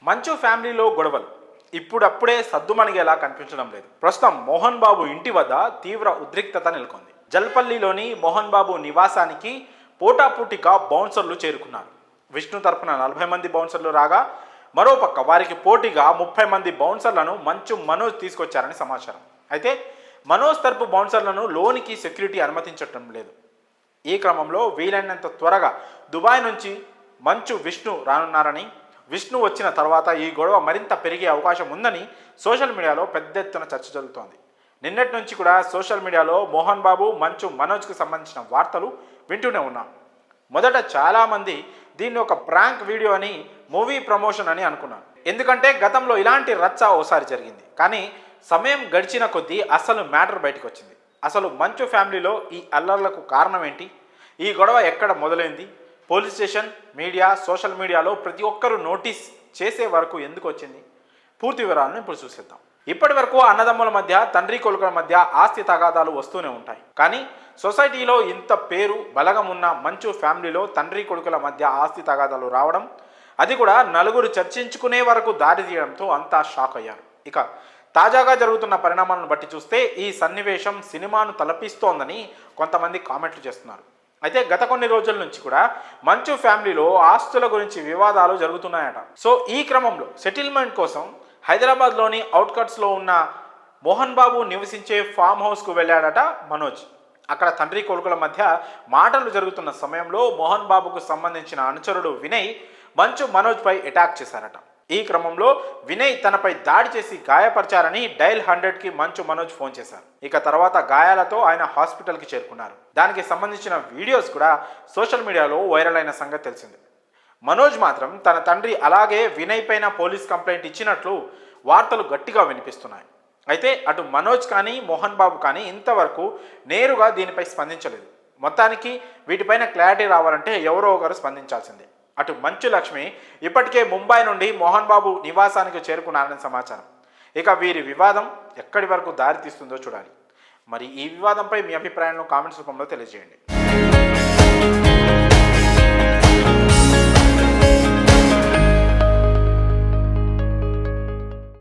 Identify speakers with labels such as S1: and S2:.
S1: మంచు ఫ్యామిలీలో గొడవలు ఇప్పుడప్పుడే సద్దుమణిగేలా కనిపించడం లేదు. ప్రస్తుతం మోహన్ బాబు ఇంటి వద్ద తీవ్ర ఉద్రిక్తత నెలకొంది. జల్పల్లిలోని మోహన్ బాబు నివాసానికి పోటాపోటీగా బౌన్సర్లు చేరుకున్నారు. విష్ణు తరపున 40 మంది బౌన్సర్లు రాగా, మరోపక్క వారికి పోటీగా 30 మంది బౌన్సర్లను మంచు మనోజ్ తీసుకొచ్చారని సమాచారం. అయితే మనోజ్ తరపు బౌన్సర్లను లోనికి సెక్యూరిటీ అనుమతించటం లేదు. ఈ క్రమంలో వీలైనంత త్వరగా దుబాయ్ నుంచి మంచు విష్ణు రానున్నారని, విష్ణు వచ్చిన తర్వాత ఈ గొడవ మరింత పెరిగే అవకాశం ఉందని సోషల్ మీడియాలో పెద్ద ఎత్తున చర్చ జరుగుతోంది. నిన్నటి నుంచి కూడా సోషల్ మీడియాలో మోహన్ బాబు మంచు మనోజ్కు సంబంధించిన వార్తలు వింటూనే ఉన్నాం. మొదట చాలామంది దీన్ని ఒక ప్రాంక్ వీడియో అని, మూవీ ప్రమోషన్ అని అనుకున్నారు. ఎందుకంటే గతంలో ఇలాంటి రచ్చ ఓసారి జరిగింది. కానీ సమయం గడిచిన కొద్దీ అసలు మ్యాటర్ బయటకు వచ్చింది. అసలు మంచు ఫ్యామిలీలో ఈ అల్లర్లకు కారణం ఏంటి? ఈ గొడవ ఎక్కడ మొదలైంది? పోలీస్ స్టేషన్, మీడియా, సోషల్ మీడియాలో ప్రతి ఒక్కరూ నోటీస్ చేసే వరకు ఎందుకు వచ్చింది? పూర్తి వివరాలను ఇప్పుడు చూసేద్దాం. ఇప్పటి వరకు అన్నదమ్ముల మధ్య, తండ్రి కొడుకుల మధ్య ఆస్తి తగాదాలు వస్తూనే ఉంటాయి. కానీ సొసైటీలో ఇంత పేరు బలగం ఉన్న మంచు ఫ్యామిలీలో తండ్రి కొడుకుల మధ్య ఆస్తి తగాదాలు రావడం, అది కూడా నలుగురు చర్చించుకునే వరకు దారి తీయడంతో అంతా షాక్ అయ్యారు. ఇక తాజాగా జరుగుతున్న పరిణామాలను బట్టి చూస్తే ఈ సన్నివేశం సినిమాను తలపిస్తోందని కొంతమంది కామెంట్లు చేస్తున్నారు. అయితే గత కొన్ని రోజుల నుంచి కూడా మంచు ఫ్యామిలీలో ఆస్తుల గురించి వివాదాలు జరుగుతున్నాయట. సో ఈ క్రమంలో సెటిల్మెంట్ కోసం హైదరాబాద్లోని అవుట్కట్స్లో ఉన్న మోహన్ బాబు నివసించే ఫామ్ హౌస్కు వెళ్ళాడట మనోజ్. అక్కడ తండ్రి కొడుకుల మధ్య మాటలు జరుగుతున్న సమయంలో మోహన్ బాబుకు సంబంధించిన అనుచరుడు వినయ్ మంచు మనోజ్పై అటాక్ చేశారట. ఈ క్రమంలో వినయ్ తనపై దాడి చేసి గాయపరిచారని డైల్ 100కి మంచు మనోజ్ ఫోన్ చేశారు. ఇక తర్వాత గాయాలతో ఆయన హాస్పిటల్కి చేరుకున్నారు. దానికి సంబంధించిన వీడియోస్ కూడా సోషల్ మీడియాలో వైరల్ అయిన సంగతి తెలిసింది. మనోజ్ మాత్రం తన తండ్రి అలాగే వినయ్ పైన పోలీస్ కంప్లైంట్ ఇచ్చినట్లు వార్తలు గట్టిగా వినిపిస్తున్నాయి. అయితే అటు మనోజ్ కానీ మోహన్ బాబు కానీ ఇంతవరకు నేరుగా దీనిపై స్పందించలేదు. మొత్తానికి వీటిపైన క్లారిటీ రావాలంటే ఎవరో ఒకరు స్పందించాల్సిందే. అటు మంచు లక్ష్మి ఇప్పటికే ముంబై నుండి మోహన్ బాబు నివాసానికి చేరుకున్నారని సమాచారం. ఇక వీరి వివాదం ఎక్కడి వరకు దారి తీస్తుందో చూడాలి. మరి ఈ వివాదంపై మీ అభిప్రాయాలను కామెంట్స్ రూపంలో తెలియజేయండి.